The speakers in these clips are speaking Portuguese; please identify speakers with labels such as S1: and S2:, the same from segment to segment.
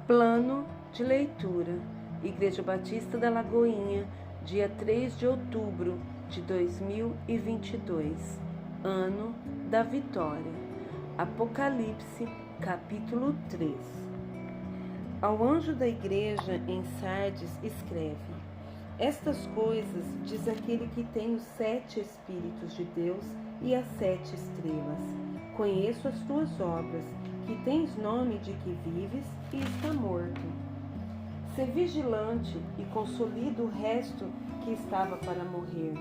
S1: Plano de leitura. Igreja Batista da Lagoinha, dia 3 de outubro de 2022. Ano da Vitória. Apocalipse, capítulo 3. Ao anjo da igreja em Sardes escreve: Estas coisas diz aquele que tem os 7 Espíritos de Deus e as 7 estrelas. Conheço as tuas obras, que tens nome de que vives e está morto. Sê vigilante e consolida o resto que estava para morrer,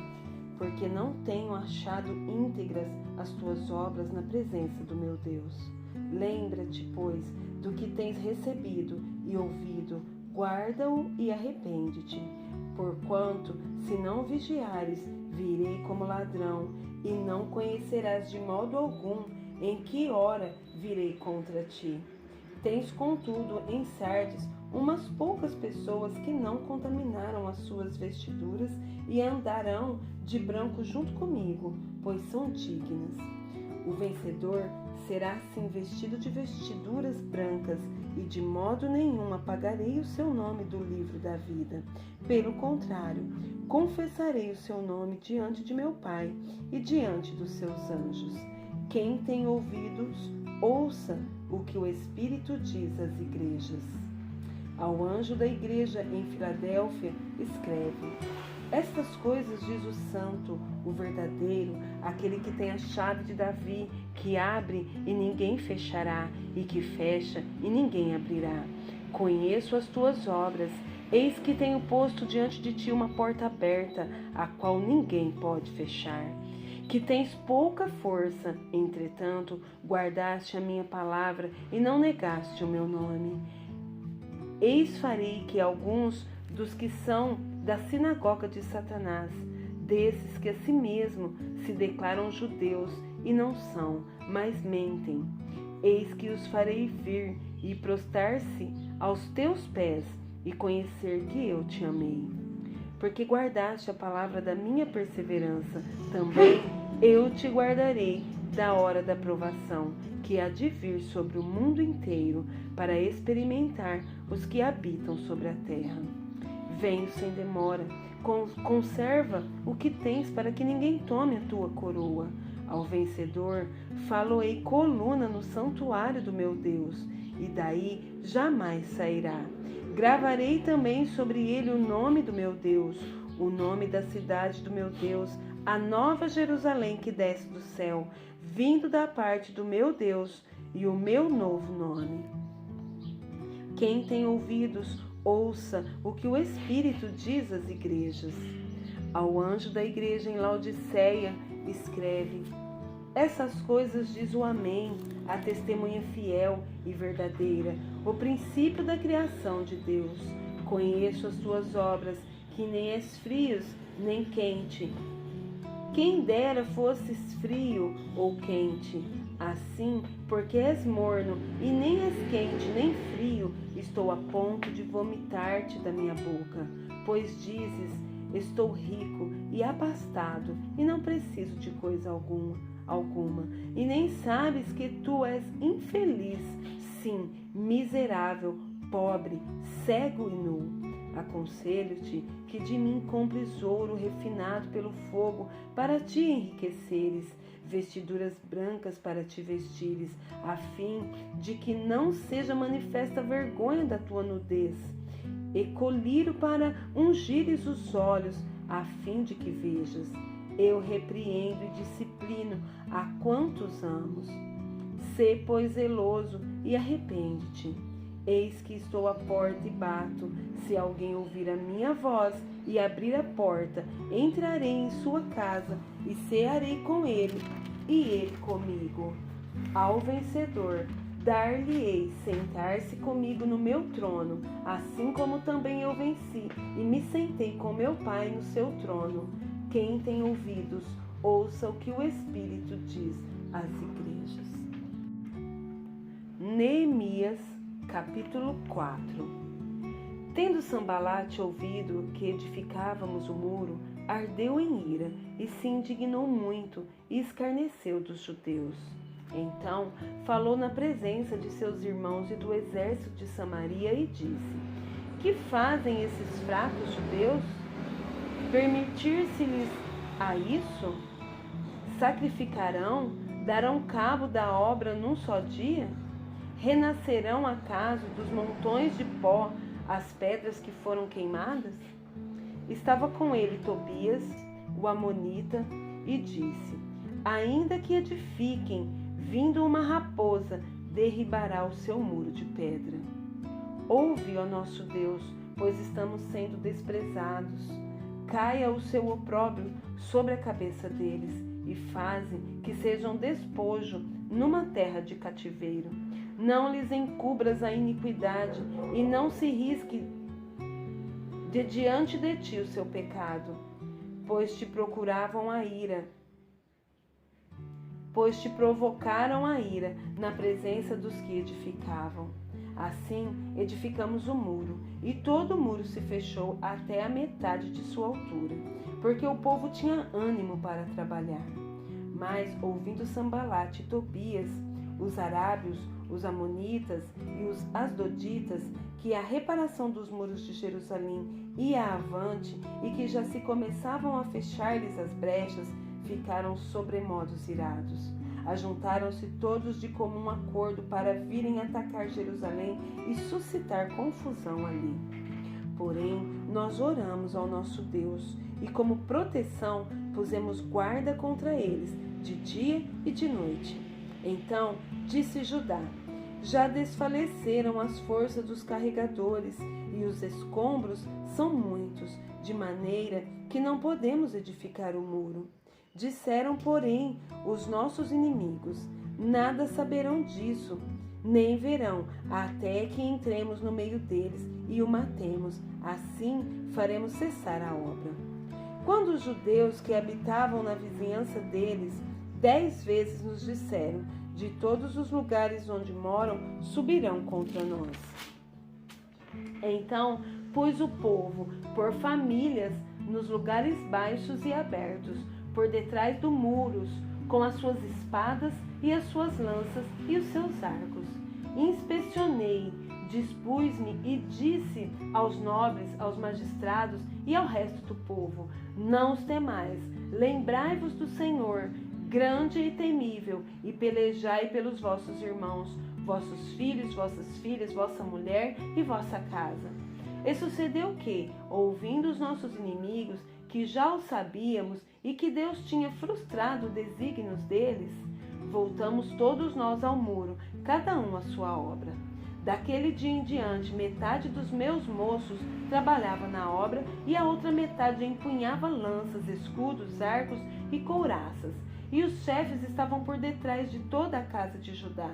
S1: porque não tenho achado íntegras as tuas obras na presença do meu Deus. Lembra-te, pois, do que tens recebido e ouvido, guarda-o e arrepende-te. Porquanto, se não vigiares, virei como ladrão, e não conhecerás de modo algum em que hora virei contra ti. Tens, contudo, em Sardes umas poucas pessoas que não contaminaram as suas vestiduras e andarão de branco junto comigo, pois são dignas. O vencedor será assim vestido de vestiduras brancas, e de modo nenhum apagarei o seu nome do livro da vida. Pelo contrário, confessarei o seu nome diante de meu Pai e diante dos seus anjos. Quem tem ouvidos, ouça o que o Espírito diz às igrejas. Ao anjo da igreja em Filadélfia escreve: Estas coisas diz o santo, o verdadeiro, aquele que tem a chave de Davi, que abre e ninguém fechará, e que fecha e ninguém abrirá. Conheço as tuas obras, eis que tenho posto diante de ti uma porta aberta, a qual ninguém pode fechar. Que tens pouca força, entretanto, guardaste a minha palavra e não negaste o meu nome. Eis farei que alguns dos que são da sinagoga de Satanás, desses que a si mesmo se declaram judeus e não são, mas mentem, eis que os farei vir e prostrar-se aos teus pés e conhecer que eu te amei. Porque guardaste a palavra da minha perseverança, também eu te guardarei da hora da provação, que há de vir sobre o mundo inteiro, para experimentar os que habitam sobre a terra. Venho sem demora, conserva o que tens, para que ninguém tome a tua coroa. Ao vencedor, falo-ei coluna no santuário do meu Deus, e daí jamais sairá. Gravarei também sobre ele o nome do meu Deus, o nome da cidade do meu Deus, a nova Jerusalém que desce do céu, vindo da parte do meu Deus, e o meu novo nome. Quem tem ouvidos, ouça o que o Espírito diz às igrejas. Ao anjo da igreja em Laodiceia escreve: Essas coisas diz o Amém, a testemunha fiel e verdadeira, o princípio da criação de Deus. Conheço as tuas obras, que nem és frio nem quente. Quem dera fosses frio ou quente. Assim, porque és morno e nem és quente nem frio, estou a ponto de vomitar-te da minha boca. Pois dizes: Estou rico e abastado e não preciso de coisa alguma, e nem sabes que tu és infeliz, sim, miserável, pobre, cego e nu. Aconselho-te que de mim compres ouro refinado pelo fogo, para te enriqueceres, vestiduras brancas para te vestires, a fim de que não seja manifesta a vergonha da tua nudez, e colírio para ungires os olhos, a fim de que vejas. Eu repreendo e disciplino a quantos amo. Sê, pois, zeloso e arrepende-te. Eis que estou à porta e bato. Se alguém ouvir a minha voz e abrir a porta, entrarei em sua casa e cearei com ele e ele comigo. Ao vencedor, dar-lhe-ei sentar-se comigo no meu trono, assim como também eu venci e me sentei com meu Pai no seu trono. Quem tem ouvidos, ouça o que o Espírito diz às igrejas. Neemias, capítulo 4. Tendo Sambalate ouvido que edificávamos o muro, ardeu em ira e se indignou muito e escarneceu dos judeus. Então falou na presença de seus irmãos e do exército de Samaria e disse: Que fazem esses fracos judeus? Permitir-se-lhes a isso? Sacrificarão? Darão cabo da obra num só dia? Renascerão acaso dos montões de pó as pedras que foram queimadas? Estava com ele Tobias, o amonita, e disse: Ainda que edifiquem, vindo uma raposa, derribará o seu muro de pedra. Ouve, ó nosso Deus, pois estamos sendo desprezados. Caia o seu opróbrio sobre a cabeça deles e faze que sejam despojo numa terra de cativeiro. Não lhes encubras a iniquidade e não se risque de diante de ti o seu pecado, pois te provocaram a ira na presença dos que edificavam. Assim edificamos o muro, e todo o muro se fechou até a metade de sua altura, porque o povo tinha ânimo para trabalhar. Mas, ouvindo Sambalate e Tobias, os arábios, os amonitas e os asdoditas, que a reparação dos muros de Jerusalém ia avante e que já se começavam a fechar-lhes as brechas, ficaram sobremodos irados. Ajuntaram-se todos de comum acordo para virem atacar Jerusalém e suscitar confusão ali. Porém, nós oramos ao nosso Deus e, como proteção, pusemos guarda contra eles, de dia e de noite. Então disse Judá: Já desfaleceram as forças dos carregadores e os escombros são muitos, de maneira que não podemos edificar o muro. Disseram, porém, os nossos inimigos: Nada saberão disso, nem verão, até que entremos no meio deles e o matemos. Assim faremos cessar a obra. Quando os judeus que habitavam na vizinhança deles 10 vezes nos disseram: De todos os lugares onde moram, subirão contra nós. Então pus o povo por famílias nos lugares baixos e abertos, por detrás dos muros, com as suas espadas e as suas lanças e os seus arcos. Inspecionei, dispus-me e disse aos nobres, aos magistrados e ao resto do povo: Não os temais, lembrai-vos do Senhor, grande e temível, e pelejai pelos vossos irmãos, vossos filhos, vossas filhas, vossa mulher e vossa casa. E sucedeu que, ouvindo os nossos inimigos, que já o sabíamos e que Deus tinha frustrado os desígnios deles, voltamos todos nós ao muro, cada um à sua obra. Daquele dia em diante, metade dos meus moços trabalhava na obra e a outra metade empunhava lanças, escudos, arcos e couraças, e os chefes estavam por detrás de toda a casa de Judá.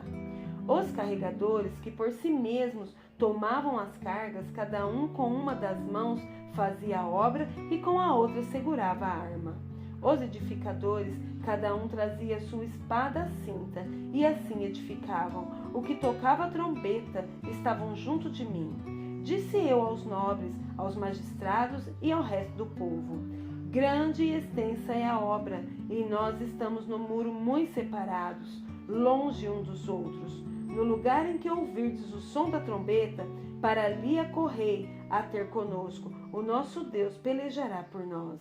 S1: Os carregadores, que por si mesmos tomavam as cargas, cada um com uma das mãos fazia a obra e com a outra segurava a arma. Os edificadores, cada um trazia sua espada à cinta, e assim edificavam. O que tocava a trombeta estavam junto de mim. Disse eu aos nobres, aos magistrados e ao resto do povo: Grande e extensa é a obra, e nós estamos no muro muito separados, longe um dos outros. No lugar em que ouvirdes o som da trombeta, para ali acorrei a ter conosco, o nosso Deus pelejará por nós.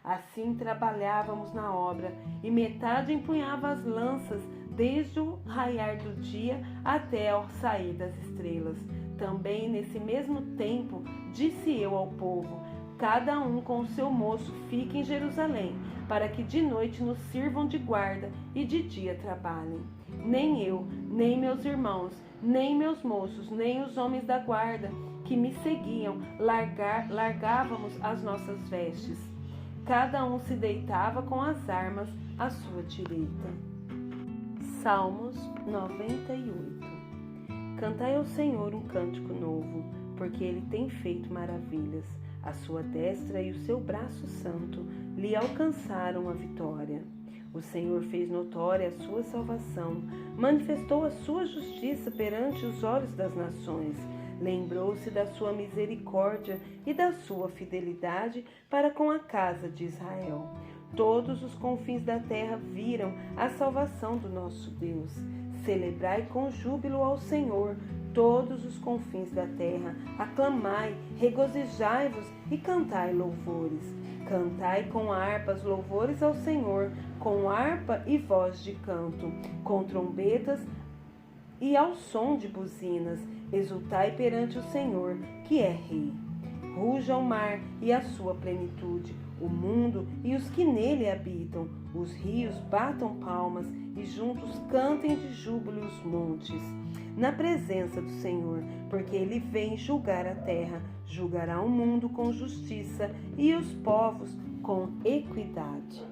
S1: Assim trabalhávamos na obra, e metade empunhava as lanças desde o raiar do dia até ao sair das estrelas. Também nesse mesmo tempo disse eu ao povo: Cada um com o seu moço fique em Jerusalém, para que de noite nos sirvam de guarda e de dia trabalhem. Nem eu, nem meus irmãos, nem meus moços, nem os homens da guarda que me seguiam largávamos as nossas vestes. Cada um se deitava com as armas à sua direita. Salmos 98. Cantai ao Senhor um cântico novo, porque Ele tem feito maravilhas. A sua destra e o seu braço santo lhe alcançaram a vitória. O Senhor fez notória a sua salvação, manifestou a sua justiça perante os olhos das nações. Lembrou-se da sua misericórdia e da sua fidelidade para com a casa de Israel. Todos os confins da terra viram a salvação do nosso Deus. Celebrai com júbilo ao Senhor, todos os confins da terra. Aclamai, regozijai-vos e cantai louvores. Cantai com harpas louvores ao Senhor, com harpa e voz de canto, com trombetas e ao som de buzinas. Exultai perante o Senhor, que é Rei. Ruja o mar e a sua plenitude, o mundo e os que nele habitam. Os rios batam palmas e juntos cantem de júbilo os montes. Na presença do Senhor, porque ele vem julgar a terra, julgará o mundo com justiça e os povos com equidade.